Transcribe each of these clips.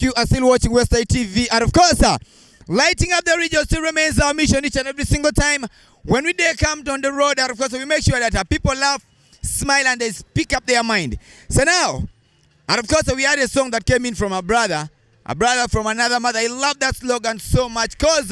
You are still watching Westside TV, and of course, lighting up the region still remains our mission each and every single time. When we dare come on the road, and of course, we make sure that people laugh, smile, and they speak up their mind. So now, and of course, we had a song that came in from a brother from another mother. I love that slogan so much because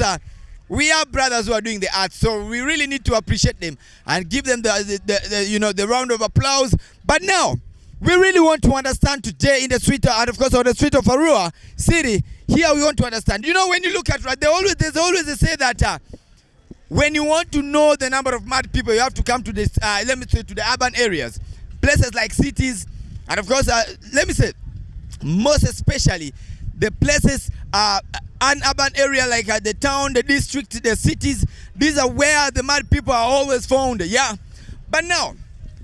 we have brothers who are doing the art, so we really need to appreciate them and give them the round of applause. But now, we really want to understand today in the street, and of course on the street of Arua City, here we want to understand. You know, when you look at right, there's always they say that when you want to know the number of mad people, you have to come to this, let me say, to the urban areas, places like cities, and of course, let me say, most especially the places, an urban area like the town, the district, the cities. These are where the mad people are always found. Yeah, but now,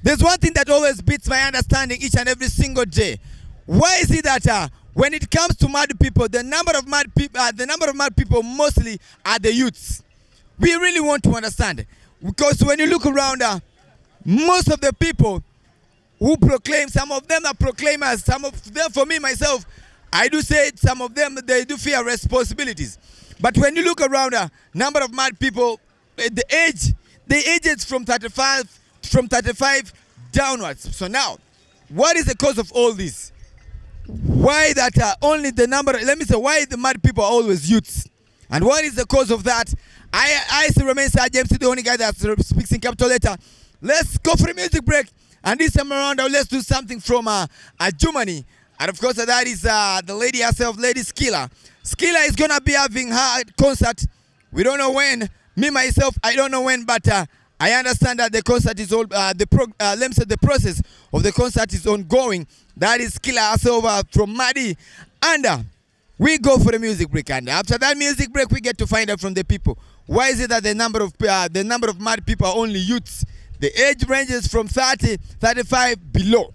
there's one thing that always beats my understanding each and every single day. Why is it that when it comes to mad people, the number of mad people mostly are the youths? We really want to understand, because when you look around, most of the people who proclaim, some of them are proclaimers, some of them, for me myself, I do say it, some of them they do fear responsibilities. But when you look around, number of mad people, the age is from 35 downwards. So now, what is the cause of all this? Why that only the number, let me say, why the mad people are always youths? And what is the cause of that? I still remain Sir James, the only guy that speaks in capital letter. Let's go for a music break. And this time around, let's do something from Germany. And of course, that is the lady herself, Lady Skilla. Skilla is going to be having her concert. We don't know when. Me, myself, I don't know when, but I understand that the concert is all, let me say the process of the concert is ongoing. That is Skilla herself from Madi. And we go for the music break. And after that music break, we get to find out from the people. Why is it that the number of mad people are only youths? The age ranges from 30, 35 below.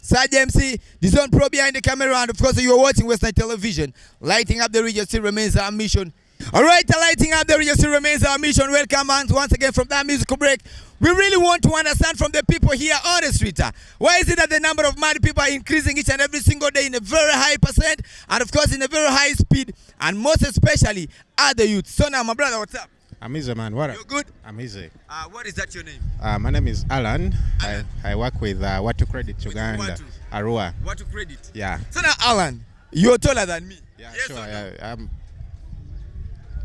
Sir MC, the Zone Pro behind the camera, and of course you are watching Western Television. Lighting up the region still remains our mission. Alright, lighting up the region still remains our mission. Welcome once again from that musical break. We really want to understand from the people here on the street. Why is it that the number of mad people are increasing each and every single day in a very high percent, and of course in a very high speed, and most especially are the youth? So now, my brother, what's up? I'm easy, man. What? You good? I'm easy. What is that your name? My name is Alan. Alan. I work with What to Credit Uganda, Arua. What to credit? Yeah. So now, Alan, you're taller than me. Yeah, yes, sure. No? I'm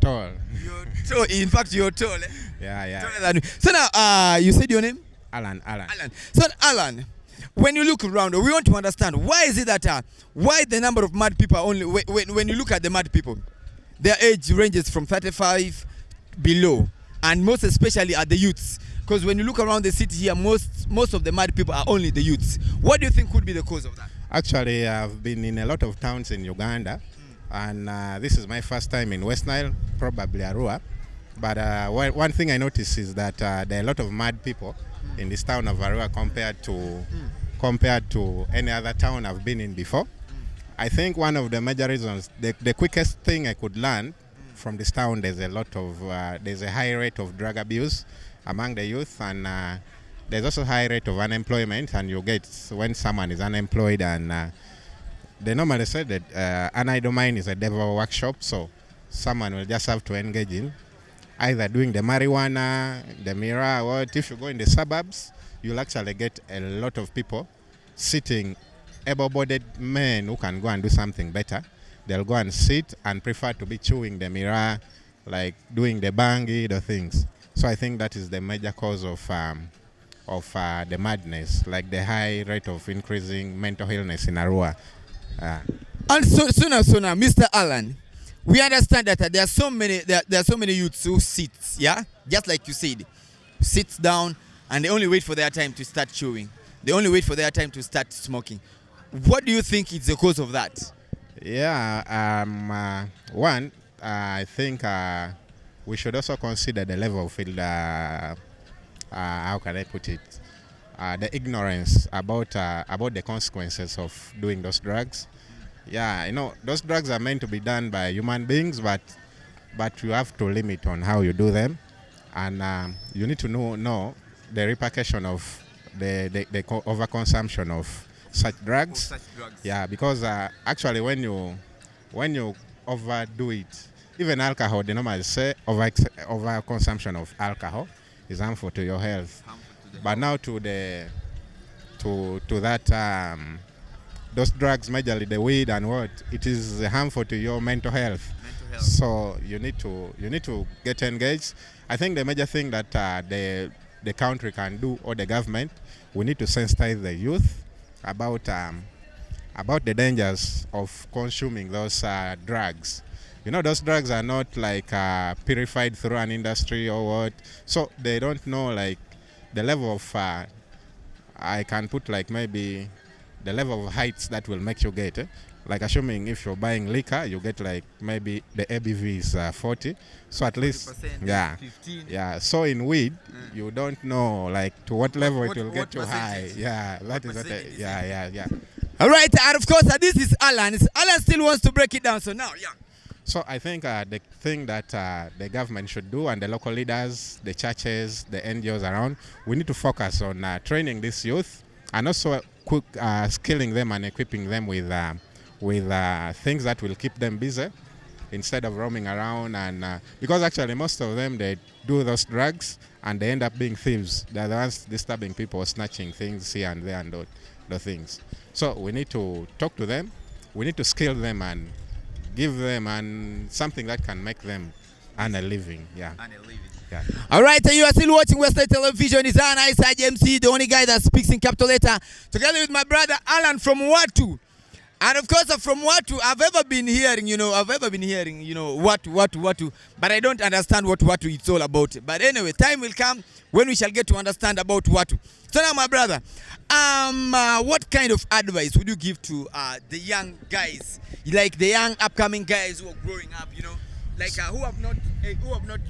tall. You're tall. In fact, you're tall. Eh? Yeah. Taller than me. So now, you said your name? Alan. So Alan, when you look around, we want to understand why is it that why the number of mad people are only when you look at the mad people, their age ranges from 35 below, and most especially are the youths. Because when you look around the city here, most of the mad people are only the youths. What do you think could be the cause of that? Actually, I've been in a lot of towns in Uganda, and this is my first time in West Nile, probably Arua. But one thing I noticed is that there are a lot of mad people in this town of Arua compared to any other town I've been in before. I think one of the major reasons, the quickest thing I could learn from this town, there's a high rate of drug abuse among the youth, and there's also a high rate of unemployment. And you get, when someone is unemployed, and they normally say that an idle mind is a devil workshop, so someone will just have to engage in either doing the marijuana, the mirror, or if you go in the suburbs, you'll actually get a lot of people sitting, able-bodied men who can go and do something better. They'll go and sit and prefer to be chewing the mirror, like doing the bangi, the things. So I think that is the major cause of the madness, like the high rate of increasing mental illness in Arua. And so now, Mr. Alan, we understand that there are so many youths who sit, yeah, just like you said, sits down and they only wait for their time to start chewing. They only wait for their time to start smoking. What do you think is the cause of that? Yeah, one, I think we should also consider the level of how can I put it, the ignorance about the consequences of doing those drugs. Yeah, you know, those drugs are meant to be done by human beings, but you have to limit on how you do them, and you need to know the repercussion of the overconsumption of such drugs. Such drugs. Yeah, because actually when you when you overdo it, even alcohol, they normally say over consumption of alcohol is harmful to your health. But now to that those drugs, majorly the weed and what, it is harmful to your mental health. So you need to get engaged. I think the major thing that the country can do, or the government, we need to sensitize the youth about the dangers of consuming those drugs. You know, those drugs are not like purified through an industry or what, so they don't know like the level of I can put like maybe the level of heights that will make you get. Like assuming if you're buying liquor, you get like maybe the ABV is 40, so at least 15. yeah. So in weed, you don't know like to what level it will get you high. Yeah, that is what. Yeah. All right, and of course, this is Alan. Alan still wants to break it down. So now, So I think the thing that the government should do, and the local leaders, the churches, the NGOs around, we need to focus on training this youth, and also skilling them and equipping them with things that will keep them busy instead of roaming around. And because actually most of them, they do those drugs and they end up being thieves. They're the ones disturbing people, snatching things here and there and the things. So we need to talk to them, we need to skill them and give them something that can make them earn a living. Yeah. All right, you are still watching Western Television. It's an Isaac MC, the only guy that speaks in capital letter, together with my brother Alan from Watu. And of course, from Watu, I've ever been hearing, Watu, but I don't understand what Watu is all about. But anyway, time will come when we shall get to understand about Watu. So now, my brother, what kind of advice would you give to the young guys, like the young upcoming guys who are growing up, like who have not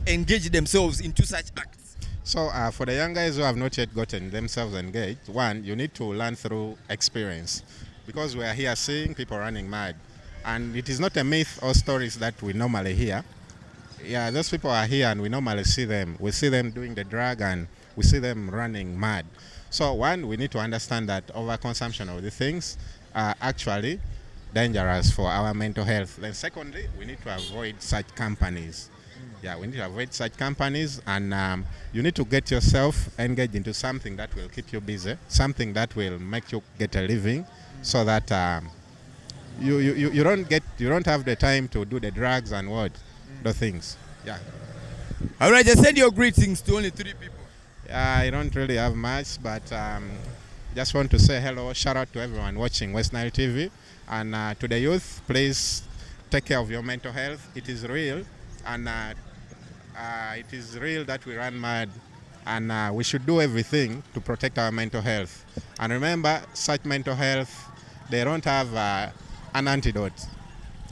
engaged themselves into such acts? So for the young guys who have not yet gotten themselves engaged, one, you need to learn through experience. Because we are here seeing people running mad. And it is not a myth or stories that we normally hear. Yeah, those people are here and we normally see them. We see them doing the drug and we see them running mad. So one, we need to understand that overconsumption of the things are actually dangerous for our mental health. Then secondly, we need to avoid such companies. Yeah, we need to avoid such companies, and you need to get yourself engaged into something that will keep you busy, something that will make you get a living, so that you don't have the time to do the drugs and the things. Yeah. All right, just send your greetings to only 3 people. Yeah, I don't really have much, but just want to say hello, shout out to everyone watching West Nile TV, and to the youth, please take care of your mental health. It is real, and it is real that we run mad, and we should do everything to protect our mental health. And remember, such mental health, they don't have an antidote.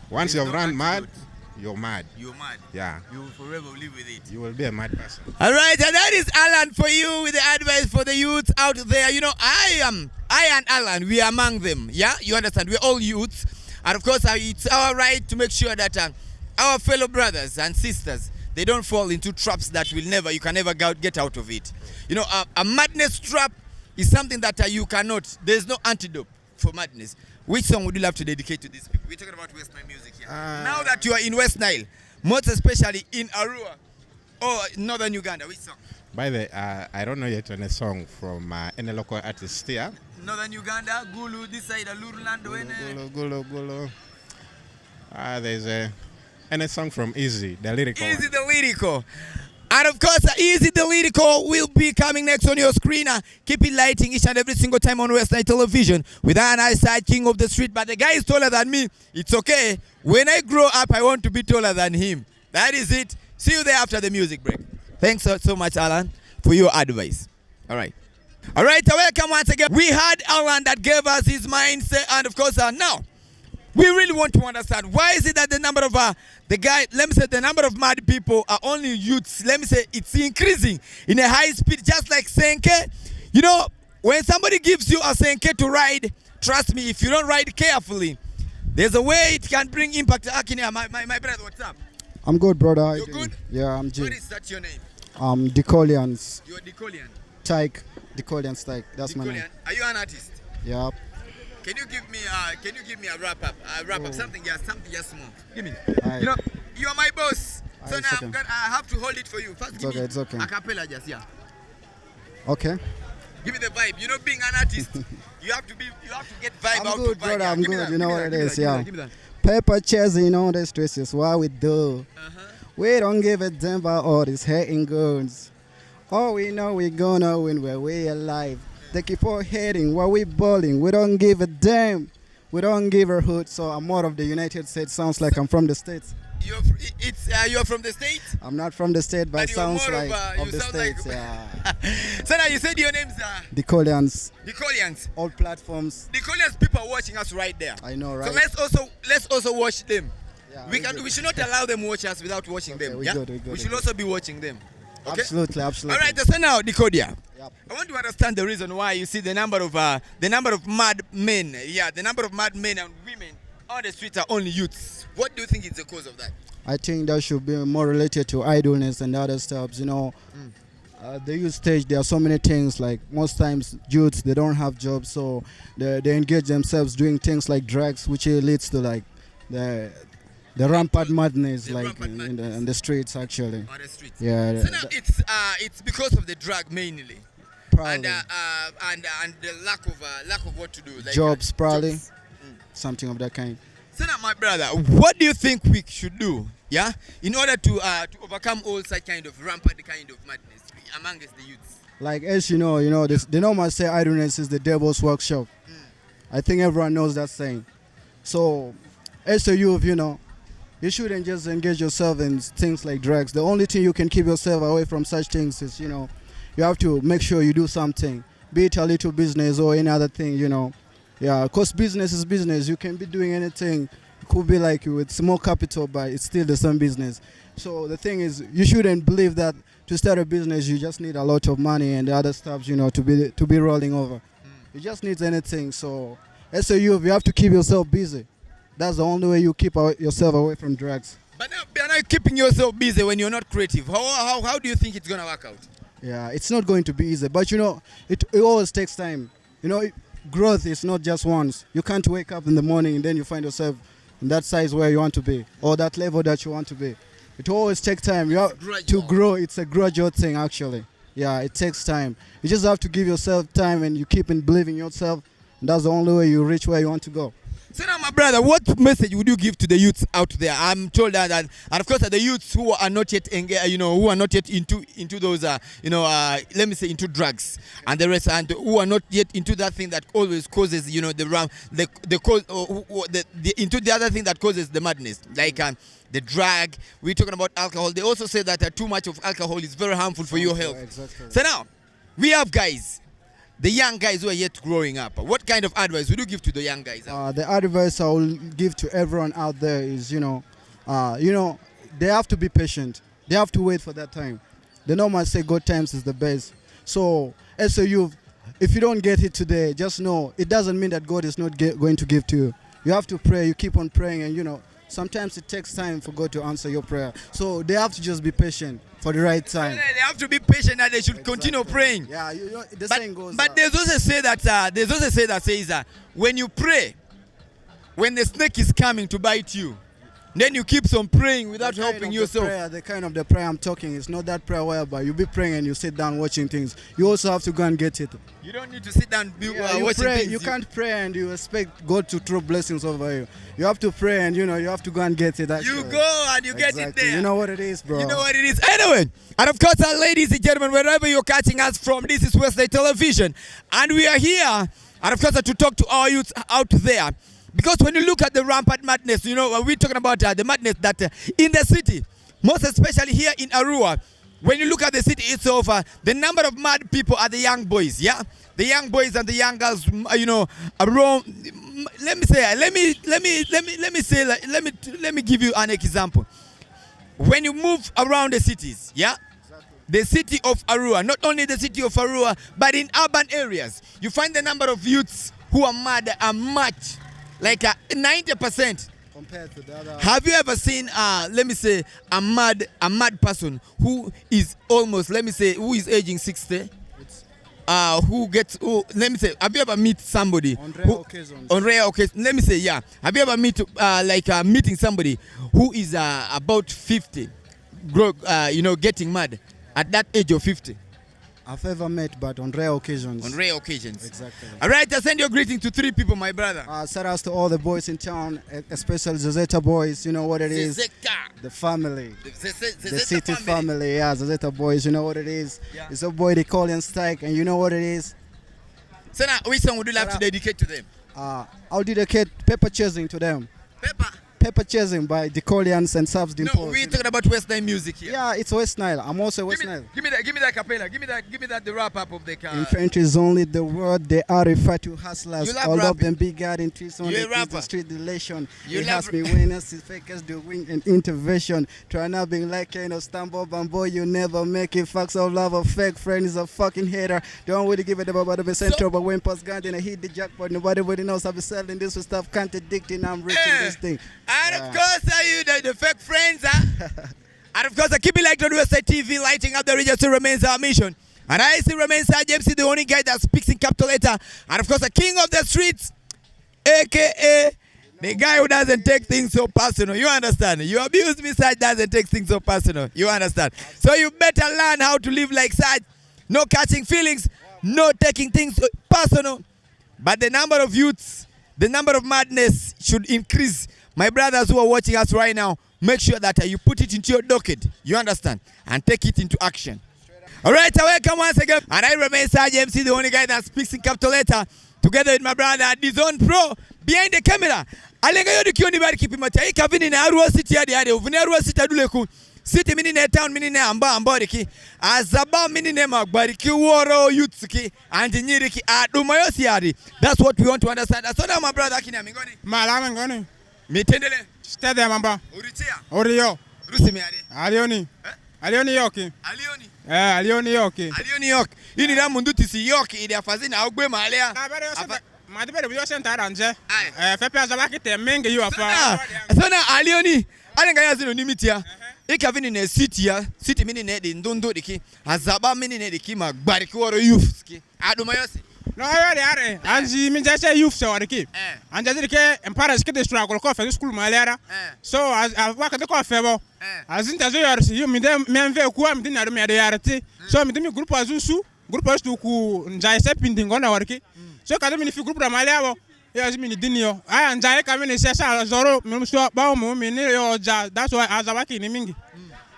Once you've run mad, you're mad. You're mad. Yeah. You will forever live with it. You will be a mad person. All right, and that is Alan for you with the advice for the youths out there. I and Alan, we are among them. Yeah, you understand? We're all youths. And of course, it's our right to make sure that our fellow brothers and sisters, they don't fall into traps that you can never get out of it. A madness trap is something that there's no antidote for madness. Which song would you love to dedicate to these people? We're talking about West Nile music here. Now that you are in West Nile, most especially in Arua or northern Uganda, which song? By the way, I don't know yet any song from any local artist here. Northern Uganda, Gulu, this side, Aluruland, Gulu. There's any song from Easy, the lyrical. Easy the lyrical. And of course, Easy the lyrical will be coming next on your screen. Keep it lighting each and every single time on West Nile Television with an eyesight king of the street. But the guy is taller than me. It's okay. When I grow up, I want to be taller than him. That is it. See you there after the music break. Thanks so much, Alan, for your advice. All right. All right, welcome once again. We had Alan that gave us his mindset, and of course, now we really want to understand why is it that the number of the number of mad people are only youths. Let me say it's increasing in a high speed, just like Senke. When somebody gives you a Senke to ride, trust me, if you don't ride carefully, there's a way it can bring impact. My brother, what's up? I'm good, brother. You're good? Yeah, I'm Jim. What is that your name? Decolians. You're Decolian. Tyke. Decolians Tyke. That's my name. Are you an artist? Yeah. Can you give me a wrap up? Something just small. Give me. Aye. You know, you are my boss. So Aye, now it's okay. I have to hold it for you. First, It's give okay, me it's okay. a cappella just, yeah. Okay. Give me the vibe. You know, being an artist, you have to get vibe I'm out good, of vibe. brother. Yeah. I'm Give me good. that, You know give me what that, it give me is, that, yeah. give me that. Paper chasing all the stresses. What we do. Uh-huh. We don't give a damn about all these hating guns. All we know we gonna win where we alive. They keep on hating while we balling. We don't give a damn. We don't give a hoot. So I'm more of the United States. Sounds like I'm from the States. You're from the States? I'm not from the state, but But it you're sounds more of, like you of the sound like- States. Yeah. So now you said your name's The Collians, the Collians. all platforms. The Collians people are watching us right there. I know, right? So let's also watch them. Yeah, We should not allow them watch us without watching Okay, them. we Yeah? good, we good, We we should good. also be watching them. Okay? Absolutely, absolutely. All right, so now Decodia. Yep. I want to understand the reason why you see the number of mad men. Yeah, the number of mad men and women on the streets are only youths. What do you think is the cause of that? I think that should be more related to idleness and other stuff. You know, the youth stage, there are so many things. Like most times, youths they don't have jobs, so they engage themselves doing things like drugs, which leads to like the rampant madness, The like rampant madness. in the streets actually. On the streets. Yeah, So now it's because of the drug mainly, probably and the lack of what to do. Like, jobs, probably jobs. something of that kind. So now, my brother, what do you think we should do? Yeah, in order to overcome all such kind of rampant kind of madness amongst the youths. Like as you know, they normally say idleness is the devil's workshop. I think everyone knows that saying. So, as a youth, you shouldn't just engage yourself in things like drugs. The only thing you can keep yourself away from such things is, you have to make sure you do something, be it a little business or any other thing, Yeah, because business is business. You can be doing anything. It could be like with small capital, but it's still the same business. So the thing is, you shouldn't believe that to start a business, you just need a lot of money and the other stuff, to be rolling over. You just need anything. So as a youth, you have to keep yourself busy. That's the only way you keep yourself away from drugs. But now keeping yourself busy when you're not creative. How do you think it's gonna work out? Yeah, it's not going to be easy, but it always takes time. Growth is not just once. You can't wake up in the morning and then you find yourself in that size where you want to be or that level that you want to be. It always takes time. You have to Gradual. grow. It's a gradual thing, actually. Yeah, it takes time. You just have to give yourself time and you keep in believing yourself. And that's the only way you reach where you want to go. So now, my brother, what message would you give to the youths out there? I'm told that and of course, the youths who are not yet, who are not yet into those, let me say, into drugs and the rest, and who are not yet into that thing that always causes, into the other thing that causes the madness, like the drug. We're talking about alcohol. They also say that too much of alcohol is very harmful for your health. Exactly. So now, we have guys. The young guys who are yet growing up, what kind of advice would you give to the young guys? The advice I will give to everyone out there is, they have to be patient. They have to wait for that time. They normally say good times is the best. So as a youth, if you don't get it today, just know it doesn't mean that God is not going to give to you. You have to pray. You keep on praying, and sometimes it takes time for God to answer your prayer. So they have to just be patient for the right time. They have to be patient and they should continue praying. Yeah, the saying goes. But there's also say that says when you pray, when the snake is coming to bite you, then you keep on praying without helping yourself. The kind of the prayer I'm talking is not that prayer whereby you be praying and you sit down watching things. You also have to go and get it. You don't need to sit down You watching pray. things. You can't pray and you expect God to throw blessings over you. You have to pray and you have to go and get it. Actually. You go and you get it Exactly. there. You know what it is, bro. You know what it is. Anyway, and of course, ladies and gentlemen, wherever you're catching us from, this is Westside Television. And we are here, and of course, to talk to our youths out there. Because when you look at the rampant madness, we're talking about the madness that in the city, most especially here in Arua, when you look at the city itself, the number of mad people are the young boys, yeah? The young boys and the young girls, around. Let me give you an example. When you move around the cities, yeah? The city of Arua, not only the city of Arua, but in urban areas, you find the number of youths who are mad are much, like 90%. Compared to the other. Have you ever seen, let me say, a mad person who is almost, let me say, who is aging 60? let me say, have you ever meet somebody On rare occasions. on rare occasions, let me say, yeah, have you ever meeting somebody who is about 50, getting mad at that age of 50? I've ever met, but on rare occasions. On rare occasions. Exactly. All right, I send your greeting to 3 people, my brother. Shout outs to all the boys in town, especially Zezeta boys. You know what it is. Zezeta. The family. The The city family. Yeah, Zezeta boys. You know what it is. Yeah. It's a boy they call and strike, and you know what it is. So now, which song would you like to dedicate to them? I'll dedicate Pepper Chasing to them. Pepper Chasing by Decolians and Subs No, Dimples. we're talking about West Nile music here. Yeah, it's West Nile. I'm also West Nile. Give me that capella. Give me that the wrap up of the car. Infantry is only the word they are referred to hustlers. You love All of rapping. them big guard in trees on You a the rapper. street relation. You It love has me winners, fakers doing an intervention. Try not being like stumble and boy, you never make it. Facts of love, a fake friend is a fucking hater. Don't really give it about the center, but when past gun, then I hit the jackpot. Nobody really knows I've been selling this with stuff contradicting. I'm rich in this thing. And of course, are you the fake friends? And of course, keep it like on Westside TV, lighting up the region still remains our mission. And I still remain James, the only guy that speaks in capital letter. And of course, the king of the streets, aka the guy who doesn't take things so personal. You understand? You abuse me, Saj doesn't take things so personal. You understand? So you better learn how to live like Saj. No catching feelings, no taking things so personal. But the number of youths, the number of madness should increase. My brothers who are watching us right now, make sure that you put it into your docket. You understand? And take it into action. All right, welcome once again. And I remain Saj MC, the only guy that speaks in capital letter, together with my brother Dizon Pro, behind the camera. Alenga yodi kioni bari kipi mata. Ika vini na Arua City yadi. Uvini Arua City aduleku. City mini ne town mini ne amba riki. Azaba mini ne magbari ki woro youths ki. Anjinyiri ki adumayosi yadi. That's what we want to understand. So now my brother kini amingoni. Malama ngoni. Mitendele. Stede mamba. Uritia. Oriyo. Rusi miade. Alioni. Alioni yoki. Alioni. Alioni yoki. Alioni yoki. Ini na munduti si yoki ili afazini augwe malea. Madibere biyo senta aranje. Fepe azabaki te mingi yu afa. Sona alioni. Alenga yazino nimitia. Ika vini ne city ya. City mini ne di ndondo diki. Azaba mini ne diki magbari kiworo youth ki. Adumayosi. No yari. Anji minjase youth se wariki. Anja zirike emparents kite struggle ko fe school malera. So waka de ko febo. Azinta zo yarsi yu minde menve kuwa minde na rume de yarati. So minde mi group azusu. Group azu ku njai se pindingo na wariki. So kada mini fi group da malera. Ya zimi dini yo. Aya njai ka mini se sa zoro mso ba mo mini yo ja. That's why azabaki ni mingi.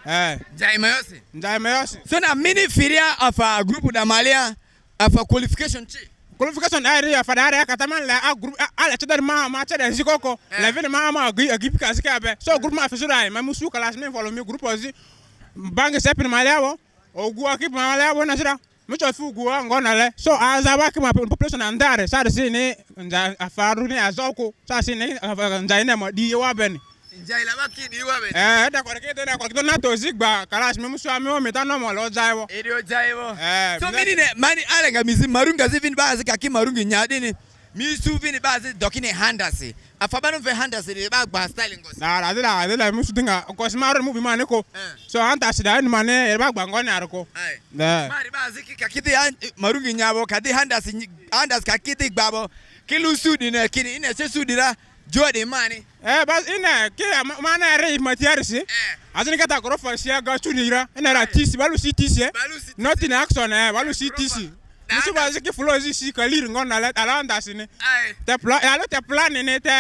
Njai mayosi. Njai mayosi. So na mini firia of a group da malea of a qualification chi. Qualification area for that area kataman la a group ala chadar ma chadar zikoko la vile ma agip ka zikabe so group ma fisura ma musu class me follow me group ozi bange sepin maliawo ogu akip maliawo na sira mucho fu guwa ngona le so azaba ki ma population andare sa de ni nja afaru ni azoko sa ni nja ina mo di wa ben njai la baki di wa ben da ko ke na to zigba class me musu ame o meta no mo lo jaiwo edio jaiwo so mini ne mani alenga mizi marunga zivini bazi kaki marungi nyadini misu vini bazi dokine handasi afabano ve handasi de ba styling gosi la musu dinga ko smaro mu bi mane ko so handasi da ni mane e ba ngone arko mari bazi kakiti marungi nyabo kadi handasi kakiti gbabo kilusu dine kini ine se sudira jode mani bas ina ke mana re matiarisi azini kata grofa sia ga tunira ina ra tisi balu si tisi not in action balu si tisi musu bazi ke flow si kalir ngona la alanda sini te plan ne te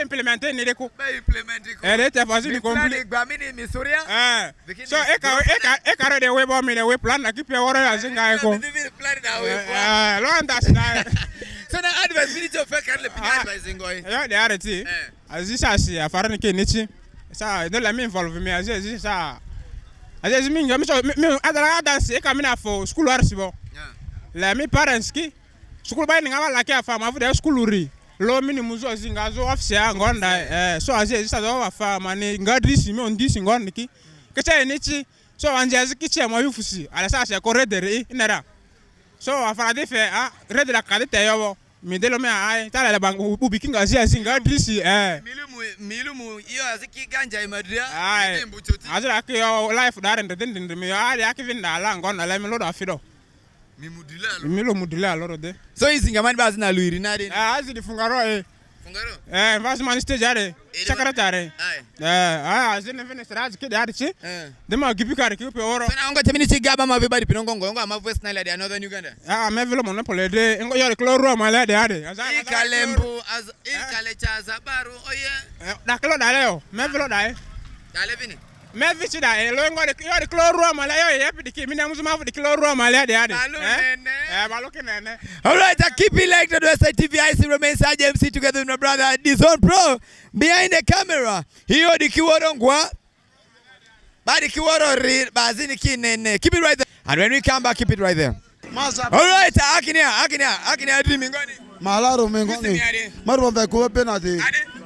implementer ne deko ba implementer ko te fazi ni complete gba mini misuria so e ka de we bo mi ne we plan na ki pe woro azinga ko plan da we lo anda sina so na advice minute of fake le pin advice ngoi ya de areti azisa si afara ni ke nichi sa no la me involve me azisa mi ngam so me adara dance e ka mina for school arsibo la mi parents ki school ba ni ngaba la ke afa ma fu de school ri lo mini muzo zinga zo office ngonda so azisa zo afa mani ngadrisi me ondisi ngondiki ke cha nichi so anje aziki mo yufusi ala sa se corredere inara so afara de fe redera kadete yobo mi de lo me ai tala la bang ubikinga zinga drisi milumu iyo aziki ganja imadria azira ke yo life dare ndende mi ya ya ke vinda la ngona la mi lo da fido Milo mudula loro de. So izinga mani bazi na luiri nadi. Azi di fungaro Fungaro? Vas man stage are. Secretary. Azi ne finish raz kid are chi. Dema gibi kare ki pe oro. So na ongo temini chi gaba ma everybody pinongo ngo ama West Nile de Northern Uganda. Me velo mon pole de ngo yori kloro ma le de are. Ikalembu az ikalecha zabaru oye. Da klo da leo. Me velo da e. Dale vini. Me vici da e lo ngo yori kloro ma le yo ye pidi mi na musuma fu di kloro ma le de are. Balo nene. All right, I keep it like the Westside TV. I see remains IJMC together with my brother Dizon Pro behind the camera. Hiyo di kiworo ngwa. Badi kiworo real bazini kinene. Keep it right there. And when we come back, keep it right there. All right, akinia dreaming ngoni. Malaro mengoni. Marwa ba ko penalty.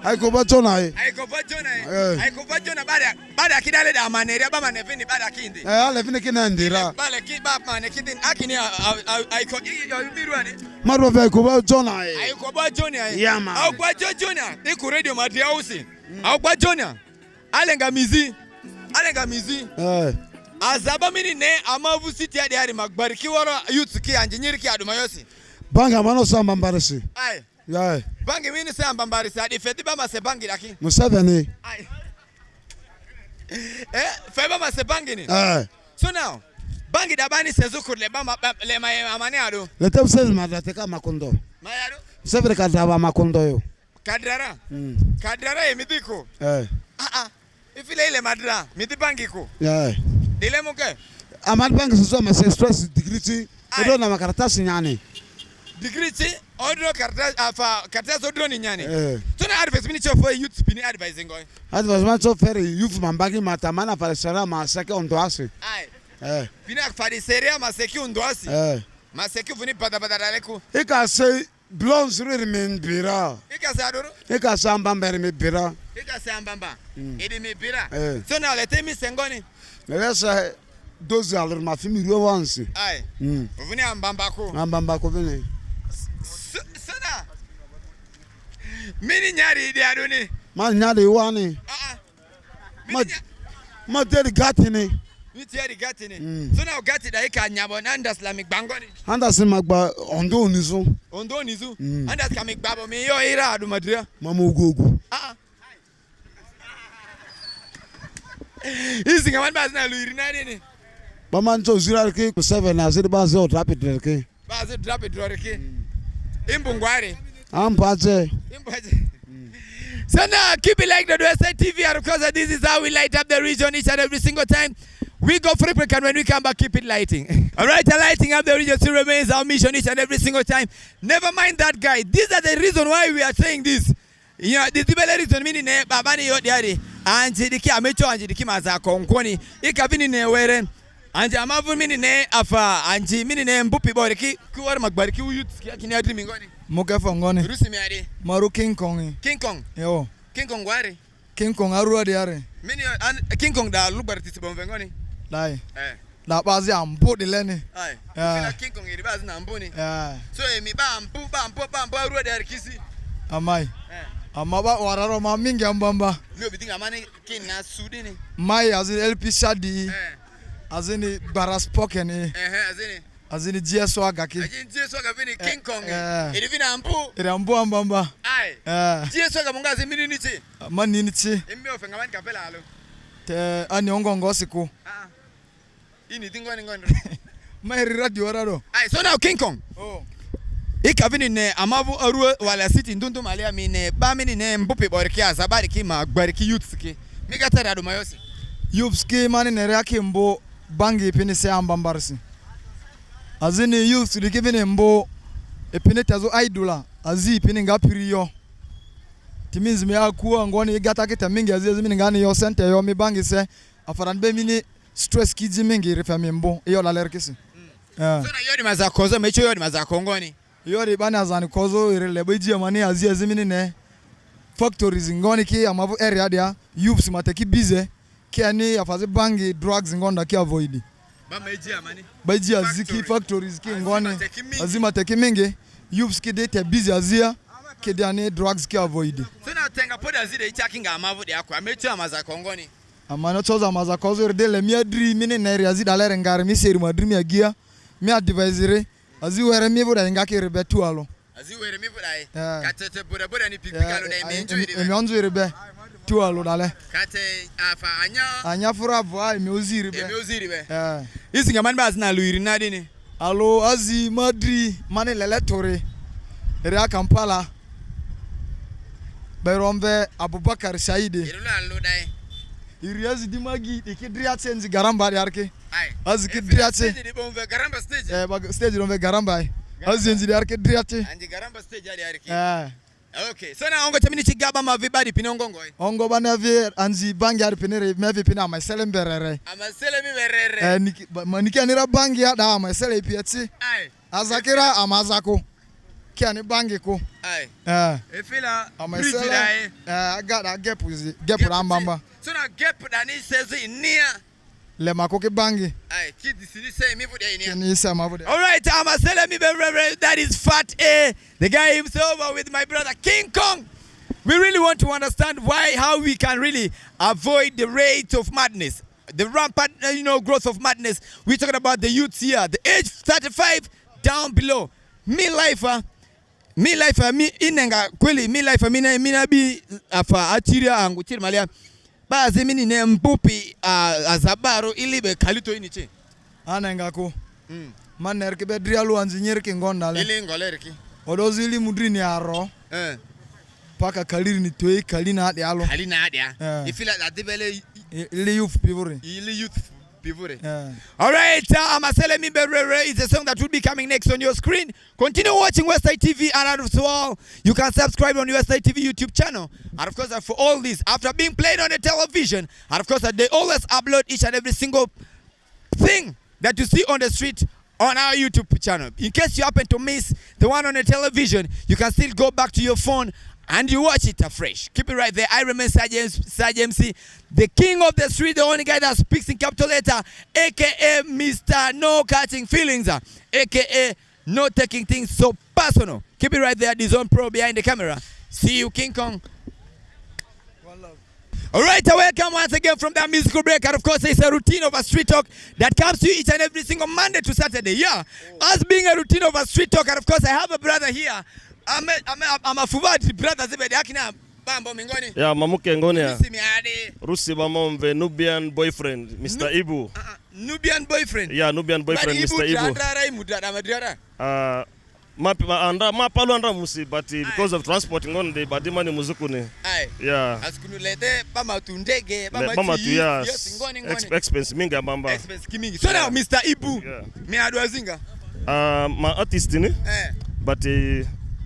Ai ko ba chona. Ai ko ba chona bada kidale da maneri ba manevini bada kindi. Ale vini kinandira. Bale ki ba mane kindi akinia ai ko birwani. Marwa ba ko ba chona. Ai ko ba chona. Yeah man. Au kwa chona. Iku radio madri house. Au kwa chona. Alenga mizi. Azaba mini ne amavu city ade ari magbari ki woro youth ki engineer ki adumayosi. Banga mano samba mbarisi. Ai. Yeah. Bangi mini samba mbarisi adi feti ba mase bangi laki. Museveni. Ai. Feba mase bangi ni. So now, bangi dabani sezuku le ba le amane ado. Le tem sezi madateka makondo. Mayado? Severe kadaba makondo yo. Kadrara? Kadrara emidiko. Ifile ile madra, midi bangi ko. Yeah. Dile muke. Amad bangi sio ma stress degree odo na makaratasi nyane. Degree odo karatasi odo ni nyane. So na advice mini for youth pini advice ngoy. Advice man so ferry youth mambagi matamana para sera ma sake ondo ase. Ai. Pini akfari seria ma sake ondo ase. Ma sake vuni pada daleko. Ika say blondes really mean bira. Ika say adoro. Ika samba mbere me bira. Ika say ambamba. Edi me bira. So now let me sengoni. Lesa doze alur ma fimi ro once. Ai. Vuni ambamba ko. Ambamba ko vini. Sana. Mini nyari di adoni. Ma nyari wani. Ma dedi gatini. Mitiari gatini. So now gati da ika nyabo nandas la migbangoni. Andas magba ondo onizu. Ondo onizu. Andas ka migbabo mi yo ira adu madria. Mama ogogo. Isi ngaman bazina luiri nani ni. Baman to zira ke ko 7 azir ba zo rapid ke. Ba zo rapid ke. Imbungwari. Ampaje. So now keep it like the Westside TV, and of course this is how we light up the region each and every single time. We go for it, and when we come back, keep it lighting. All right, lighting up the region still remains our mission each and every single time. Never mind that guy. These are the reason why we are saying this. You know, this is the reason meaning babani yo diari. Anji diki amecho anji diki maza konkoni. Ikabini ne weren. Anji amavu mini ne afa anji mini ne mbupi bori ki kuwar magbari ki uyut kini adri mingoni. Mukefa ngoni. Rusi mi adi. Maru King Kong. King Kong. Yo. King Kong wari. King Kong Arua diare. Mini King Kong da lubar tisi bomvengoni. Dai. Da bazi ambu dileni. Ai. Fina King Kong iri bazi na ambu ni. So emi ba ambu Arua diare kisi. Amai. Amaba wararo ma mingi ambamba. Leo bitinga amani kin na sudi ni. Mai azini LP Shadi. Azini Baras Pokeni. Azini GSO agaki. Azini GSO agavini King Kong. Iri vina ambu. Iri ambu ambamba. Ai. GSO agamunga zimini nichi. Mani nichi. Imbe ofenga mani kapela halo. Te ani ongongo siku. Ini tingoni ngondo. Mai radio wararo. Ai, so now King Kong. Ikavini ne amavu Arua wala city ndundu malia mine ba mini ne mbupi boriki azabari ki magbari ki youths ki. Migata rado mayosi. Youths ki mani nere yake mbo bangi pini se ambambarisi. Azini youths likivini mbo epine tazo idula azi pini ngapiri yo. Timizi me akuwa ngoni igata kita mingi azi mini ngani yo sente yo mi bangi se afaranbe mini stress kids mingi refami mbo iyo lalerkisi. So na yodi mazakozo mecho yodi mazakongoni. Yori bana zani kozo irele beji amani azi mini ne factories ngoni ki amavu area dia youths mateki bize ki ani afaze bangi drugs ngonda ki avoid. Ba meji amani. Beji aziki factories ki ngoni azima teki mingi youths ki date busy azia ki diani drugs ki avoid. So na tenga poda zide ichakinga amavu dia kwa mecho amazakongoni. Amano choza mazakozo irdele mi adri mini ne area zida lere ngare mi seri madri mi agia mi advisor azi were mi buda nga ke rebe tualo azi were mi buda katete buda ni pikalo na mi enjoy mi onzo rebe tualo dale kate afa anya fura voa mi oziri be isi nga man ba azina luiri na dini alo azi madri mane lele tore ria Kampala Berombe Abubakar Saidi iruna lo dai iriazi dimagi ikidriatse nzi garamba yarke azi kidriatse stage bombe garamba stage stage bombe garamba azi nzi yarke driatse anji garamba stage ali yarke okay so na ongo chamini chigaba mavibadi pinongongo ongo bana vi anzi bangi ari pinere mevi pina amasele mberere maniki anira bangi ya da amasele piatsi azakira amazako kiani bangi ko efila amasele agada gap rambamba so na gap da ni says near le makoke bangi kidi sini say mi fude ini ni say ma fude. All right, amasele mi that is Fat A, the guy himself with my brother King Kong. We really want to understand how we can really avoid the rate of madness, the rampant growth of madness. We're talking about the youths here, the age 35 down below. Me inenga kweli mina bi afa atiria angu chiri malia bazi mini ne mpupi azabaro ilibe kalito iniche anenga ko manerke be drialu anzinyerke ngondale ili ngolerki odozi ili mudrini aro paka kaliri ni toyi kalina ade alo kalina ade ifila adibele ili youth pivore all right, amasele mi berere is a song that will be coming next on your screen. Continue watching Westside TV, and out of all, you can subscribe on Westside TV YouTube channel. And of course, for all this, after being played on the television, and of course, they always upload each and every single thing that you see on the street on our YouTube channel. In case you happen to miss the one on the television, you can still go back to your phone and you watch it afresh. Keep it right there. I remain Saj MC, the king of the street, the only guy that speaks in capital letter, aka Mr. No Catching Feelings, aka No Taking Things So Personal. Keep it right there. The Zone Pro behind the camera. See you, King Kong. One love. All right, welcome once again from that musical break. And of course, it's a routine of a street talk that comes to you each and every single Monday to Saturday. Yeah, us being a routine of a street talk. And of course, I have a brother here. I'm a Fuvati brother zibedi akina bambo mingoni. Yeah, mamuke ngoni ya. Rusi bamomve Nubian boyfriend, Mr. Ibu. Nubian boyfriend. Yeah, Nubian boyfriend, Mr. Ibu. Mapalo anda musi, but because of transport ngoni de badimani muzukuni. Yeah. Askunulete bama tundege, bama tu ya. Expense minga bamba. Expense kimingi. So now Mr. Ibu. Me adwazinga. Ma artist ni. But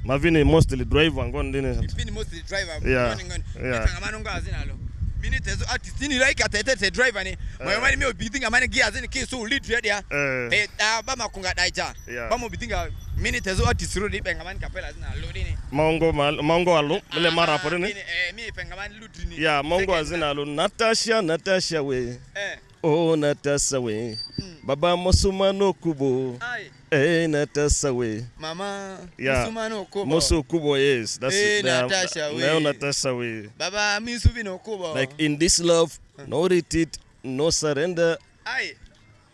Mavini mostly driver ngondine. Mavini mostly driver. Yeah. Ngamano ngazinalo. Mini tezo artist ni like atete driver ni. Moyo mi obidinga mane gia zini kiso lead radio. Ba makunga daija. Ba mo bidinga mini tezo artist ro di pengamani kapela zina lodini. Mongo alo le mara pore ni. Mi pengamani ludini. Yeah, mongo azina alo Natasha we. Oh Natasha we. Baba Mosumano Kubo. Natasha we. Mama Mosumano Kubo. Mosu Kubo, yes. That's Natasha we. Natasha we. Baba Misuvino Kubo. Like in this love, no retreat, no surrender.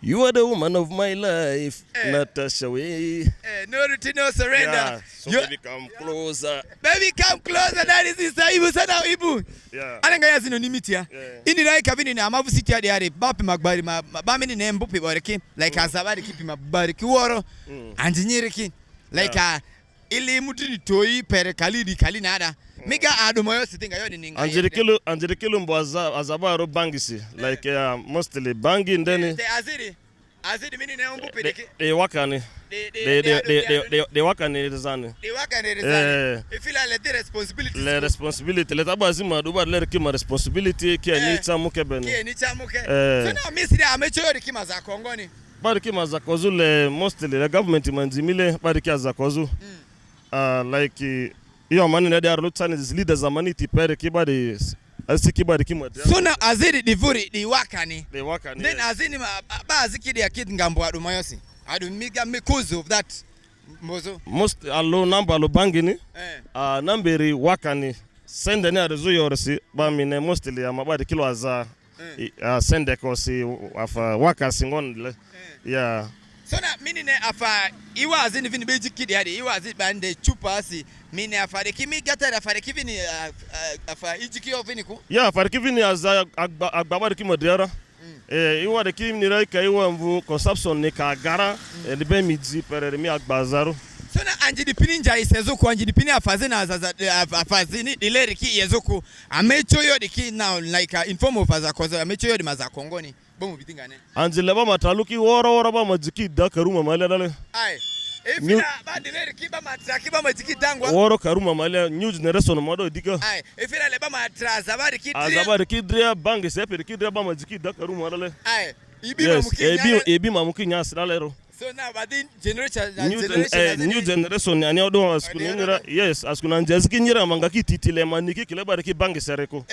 You are the woman of my life, Natasha we. No retreat, no surrender. Yeah, so baby come closer. Baby come closer. That is Mr. Ibu. Sana Ibu. Yeah. Alenga yazi no nimiti ya. Ini na ikavini ni amavu siti ya diari. Bapi magbari ba mini ne mbupi boreki. Like azabari kipi mabari kiworo. Anjinyiri ki. Like ili mutini toi pere kalidi kalina ada. Miga ado moyo sitinga yoni ninga. Anjirikilu mbo azabaro bangisi. Like mostly bangi ndeni. Azidi mini ne mbupi deki. De wakani. De wakani rizani. De wakani rizani. Ifila le responsibility. Le responsibility. Le tabazima duba le kima responsibility kia nicha muke beni. Kia nicha muke. So na misiri amecho yori kima za kongoni. Bari kima za kozu le mostly le government manzimile bari kia za kozu. Like iyo mani na diaro lutsani is leaders amani tipere kibadi asikibadi kimwa. So na azidi divuri di wakani. De wakani. Then azini ba azikidi ya kid ngambo adu mayosi. Adu miga mikuzu of that mozo. Most allo number allo bangini. Namberi wakani. Sende ni arezo yorisi ba mine mostly amabadi kilo aza sende kosi afa wakasi ngonle. Yeah. So na mini ne afa iwa azini vini beji kidi hadi iwa azini bande chupa asi mini afa de kimi gata da fare kivini afa ijiki yo vini ku. Ya fare kivini aza agbaba de kimi diara. Iwa de kimi rai ka iwa mvu consumption ne ka gara de be midzi pere mi agbazaro. So na anjidi pini nja isezuku anjidi pini afazini afazini dileri ki yezuku amecho yo de ki now like inform of azakoza amecho yo de mazakongoni bomu bitingane. Anjile ba mataluki wora ba majiki da karuma male dale. Ai. Ifina ba dileri ki ba matraki ba majiki dangwa. Woro karuma male new generation modo dika. Ai. Ifina le ba matra zabari ki dria. Azabari ki dria bangi sepe ki dria ba majiki da karuma dale. Ai. Ibi mamuki nya sralero. So now but the generation new generation ani odo askunira yes askuna njeziki nyira mangaki titile maniki kile bariki bangi sereko.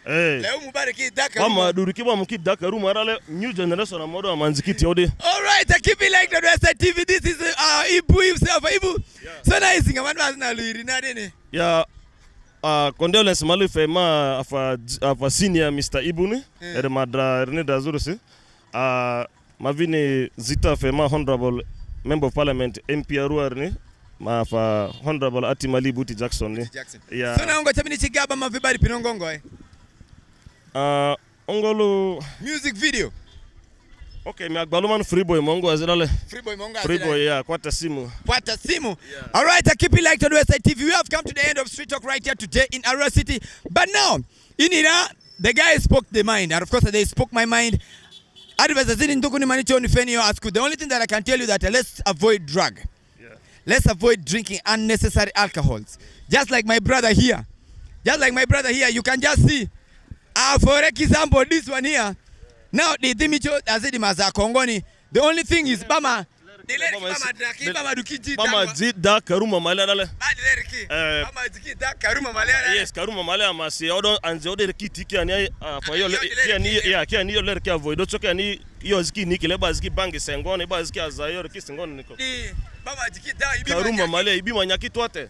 Leo mubariki Dakar. Mama duriki ba muki Dakar marale new generation amodo amanziki tiode. All right, keep it like the Western TV. This is Ibu himself. Ibu. So nice ngaman mazna luiri na dene. Ya condolence mali fema afa senior Mr. Ibu ni ere madra erne dazuru si. Mavini zita fema honorable member of parliament MP Arua ni ma fa honorable Atimali Buti Jackson ni. Yeah. So na ngo chamini chigaba mavibari pinongongo ongolo music video. Okay, mi agbaluman Freeboy mongo azilale. Freeboy yeah, kwata simu. Yeah. All right, keep it like to the Westside TV. We have come to the end of Street Talk right here today in Arua City. But now, in Ira, the guy spoke the mind. And of course, they spoke my mind. The only thing that I can tell you that let's avoid drug. Yeah. Let's avoid drinking unnecessary alcohols. Just like my brother here. You can just see. For example, this one here. Now, the Dimicho Azidi Maza Kongoni. The only thing is Bama. Bama Zida Karuma Malala. Yes, Karuma Malaya Masi, Odo and Zode Kitiki and for your can you let avoid Chokani, Yoski Nikki, Baski Bangi Sangoni, Baski as I or kissing on Nico. Karuma Malay, be Manyaki Twate.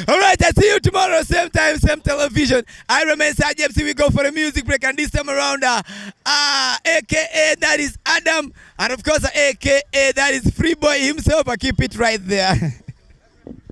All right, I see you tomorrow, same time, same television. I remain Sajib. We go for a music break, and this time around, AKA that is Adam, and of course, AKA that is Freeboy himself. I keep it right there.